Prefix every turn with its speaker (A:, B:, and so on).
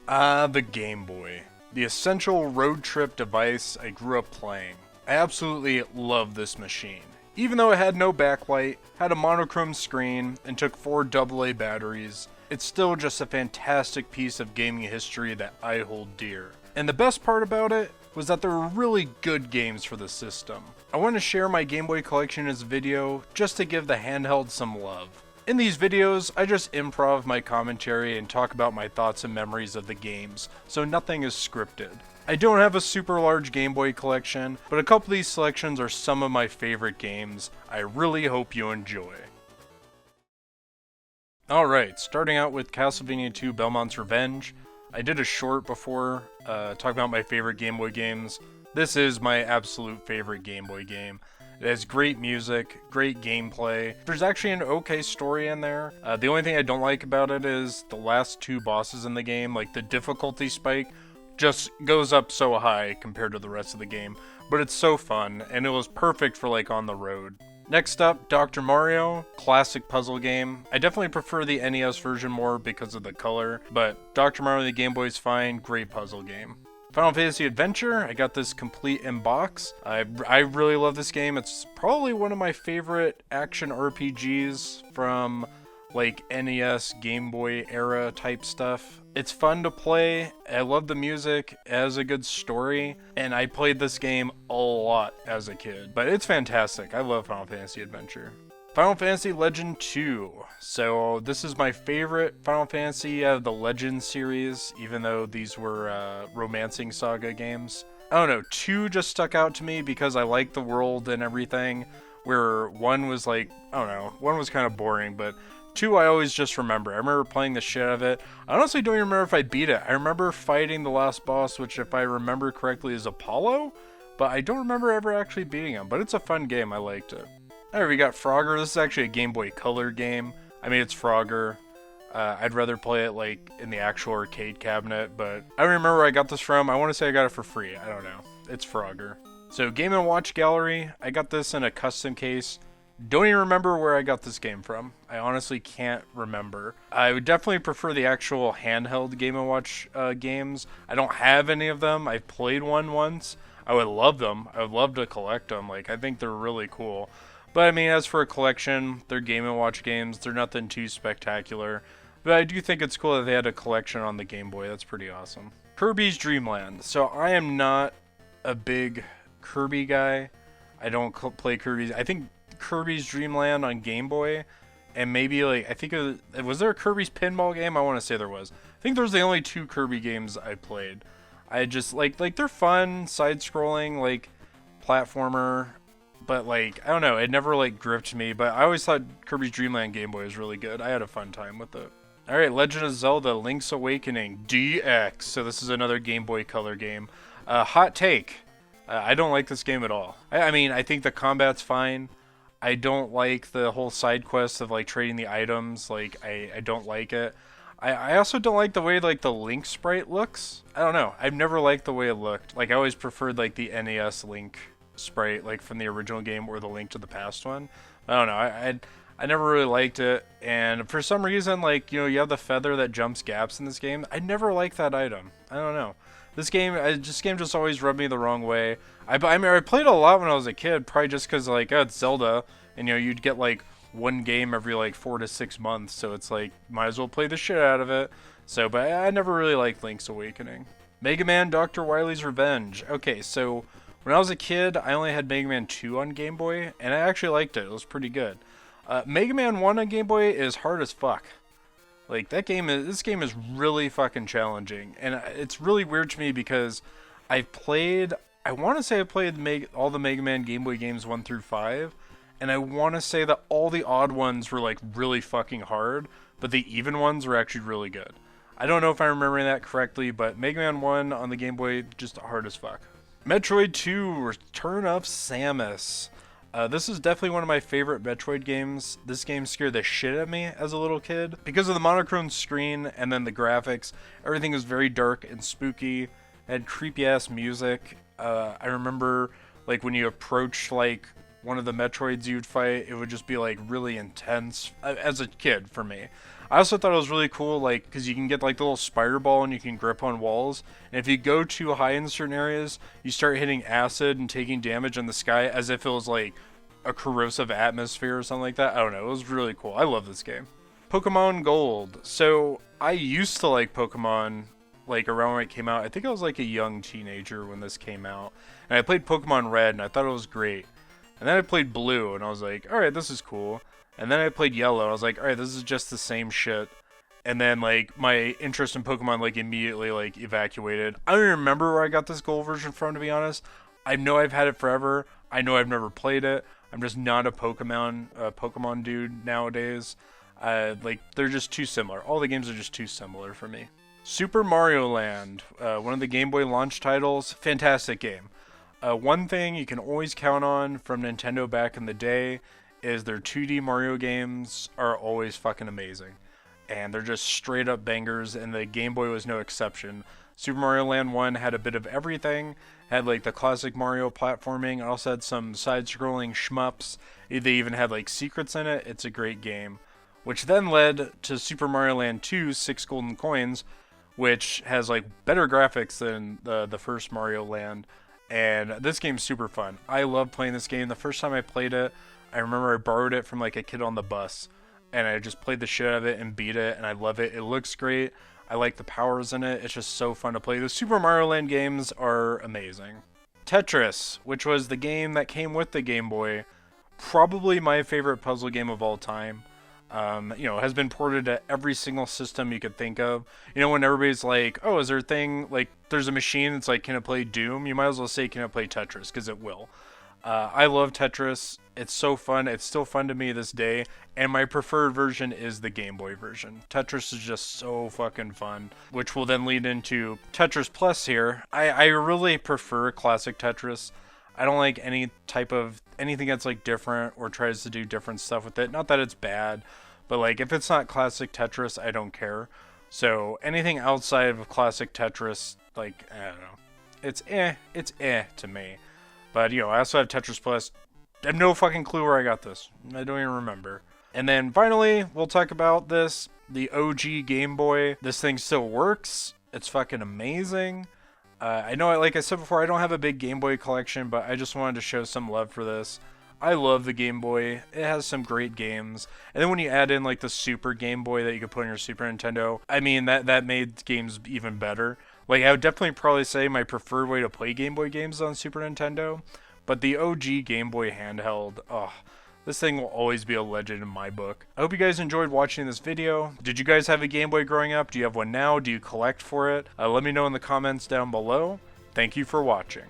A: The Game Boy. The essential road trip device I grew up playing. I absolutely love this machine. Even though it had no backlight, had a monochrome screen, and took 4 AA batteries, it's still just a fantastic piece of gaming history that I hold dear. And the best part about it was that there were really good games for the system. I want to share my Game Boy collection in this video just to give the handheld some love. In these videos, I just improv my commentary and talk about my thoughts and memories of the games, so nothing is scripted. I don't have a super large Game Boy collection, but a couple of these selections are some of my favorite games. I really hope you enjoy. Alright, starting out with Castlevania II Belmont's Revenge. I did a short before, talking about my favorite Game Boy games. This is my absolute favorite Game Boy game. It has great music, great gameplay. There's actually an okay story in there. The only thing I don't like about it is the last 2 bosses in the game, like the difficulty spike, just goes up so high compared to the rest of the game. But it's so fun, and it was perfect for like on the road. Next up, Dr. Mario, classic puzzle game. I definitely prefer the NES version more because of the color, but Dr. Mario on the Game Boy is fine, great puzzle game. Final Fantasy Adventure, I got this complete in box. I really love this game. It's probably one of my favorite action RPGs from like NES, Game Boy era type stuff. It's fun to play, I love the music, it has a good story, and I played this game a lot as a kid. But it's fantastic, I love Final Fantasy Adventure. Final Fantasy Legend 2. So this is my favorite Final Fantasy out of the Legend series, even though these were romancing saga games. I don't know, 2 just stuck out to me because I like the world and everything, where 1 was like, I don't know, 1 was kind of boring, but 2 I always just remember. I remember playing the shit out of it. I honestly don't even remember if I beat it. I remember fighting the last boss, which if I remember correctly is Apollo, but I don't remember ever actually beating him, but it's a fun game, I liked it. Alright, we got Frogger. This is actually a Game Boy Color game. I mean, it's Frogger. I'd rather play it like in the actual arcade cabinet, but I don't remember where I got this from. I want to say I got it for free. I don't know. It's Frogger. So Game & Watch Gallery. I got this in a custom case. Don't even remember where I got this game from. I honestly can't remember. I would definitely prefer the actual handheld Game & Watch games. I don't have any of them. I've played one once. I would love them. I would love to collect them. Like, I think they're really cool. But I mean, as for a collection, they're Game & Watch games. They're nothing too spectacular. But I do think it's cool that they had a collection on the Game Boy. That's pretty awesome. Kirby's Dream Land. So I am not a big Kirby guy. I don't play Kirby's. I think Kirby's Dream Land on Game Boy, and maybe like, I think was there a Kirby's Pinball game? I want to say there was. I think those are the only 2 Kirby games I played. I just like they're fun, side-scrolling, like platformer. But like, I don't know, it never like gripped me, but I always thought Kirby's Dream Land Game Boy was really good. I had a fun time with it. Alright, Legend of Zelda Link's Awakening DX. So this is another Game Boy Color game. Hot take. I don't like this game at all. I mean, I think the combat's fine. I don't like the whole side quest of like trading the items. Like, I don't like it. I also don't like the way like the Link sprite looks. I don't know. I've never liked the way it looked. Like, I always preferred like the NES Link sprite, like from the original game or the Link to the Past one. I don't know. I never really liked it, and for some reason, like, you know, you have the feather that jumps gaps in this game. I never liked that item. I don't know. This game just always rubbed me the wrong way. I mean, I played it a lot when I was a kid, probably just because like, oh, it's Zelda, and you know, you'd get like one game every like 4 to 6 months, so it's like, might as well play the shit out of it. So, but I never really liked Link's Awakening. Mega Man Dr. Wily's Revenge. Okay, so when I was a kid, I only had Mega Man 2 on Game Boy, and I actually liked it. It was pretty good. Mega Man 1 on Game Boy is hard as fuck. Like, this game is really fucking challenging, and it's really weird to me because I want to say I played all the Mega Man Game Boy games 1 through 5, and I want to say that all the odd ones were like really fucking hard, but the even ones were actually really good. I don't know if I'm remembering that correctly, but Mega Man 1 on the Game Boy, just hard as fuck. Metroid 2, Return of Samus. This is definitely one of my favorite Metroid games. This game scared the shit out of me as a little kid. Because of the monochrome screen and then the graphics, everything was very dark and spooky. It had creepy ass music. I remember like when you approach like one of the Metroids you'd fight, it would just be like really intense as a kid for me. I also thought it was really cool, like, because you can get like the little spider ball and you can grip on walls. And if you go too high in certain areas, you start hitting acid and taking damage in the sky as if it was like a corrosive atmosphere or something like that. I don't know. It was really cool. I love this game. Pokemon Gold. So I used to like Pokemon like around when it came out. I think I was like a young teenager when this came out. And I played Pokemon Red and I thought it was great. And then I played Blue and I was like, alright, this is cool. And then I played Yellow and I was like, alright, this is just the same shit. And then like my interest in Pokemon like immediately like evacuated. I don't even remember where I got this gold version from, to be honest. I know I've had it forever. I know I've never played it. I'm just not a Pokemon dude nowadays. Like they're just too similar. All the games are just too similar for me. Super Mario Land, one of the Game Boy launch titles, fantastic game. One thing you can always count on from Nintendo back in the day is their 2D Mario games are always fucking amazing. And they're just straight up bangers, and the Game Boy was no exception. Super Mario Land 1 had a bit of everything, had like the classic Mario platforming, it also had some side-scrolling shmups, they even had like secrets in it. It's a great game. Which then led to Super Mario Land 2, 6 Golden Coins, which has like better graphics than the first Mario Land. And this game's super fun. I love playing this game. The first time I played it, I remember I borrowed it from like a kid on the bus. And I just played the shit out of it and beat it, and I love it. It looks great. I like the powers in it. It's just so fun to play. The Super Mario Land games are amazing. Tetris, which was the game that came with the Game Boy, probably my favorite puzzle game of all time. Has been ported to every single system you could think of. When everybody's like, oh, is there a thing, like, there's a machine that's like, can it play Doom? You might as well say, can it play Tetris? Because it will. I love Tetris. It's so fun. It's still fun to me this day. And my preferred version is the Game Boy version. Tetris is just so fucking fun. Which will then lead into Tetris Plus here. I really prefer classic Tetris. I don't like anything that's like different or tries to do different stuff with it. Not that it's bad, but like if it's not classic Tetris, I don't care. So anything outside of classic Tetris, like, I don't know. It's to me. But, I also have Tetris Plus. I have no fucking clue where I got this. I don't even remember. And then finally, we'll talk about this. The OG Game Boy. This thing still works. It's fucking amazing. I know, like I said before, I don't have a big Game Boy collection, but I just wanted to show some love for this. I love the Game Boy. It has some great games. And then when you add in, like, the Super Game Boy that you could put on your Super Nintendo, I mean, that made games even better. Like, I would definitely probably say my preferred way to play Game Boy games on Super Nintendo. But the OG Game Boy handheld, this thing will always be a legend in my book. I hope you guys enjoyed watching this video. Did you guys have a Game Boy growing up? Do you have one now? Do you collect for it? Let me know in the comments down below. Thank you for watching.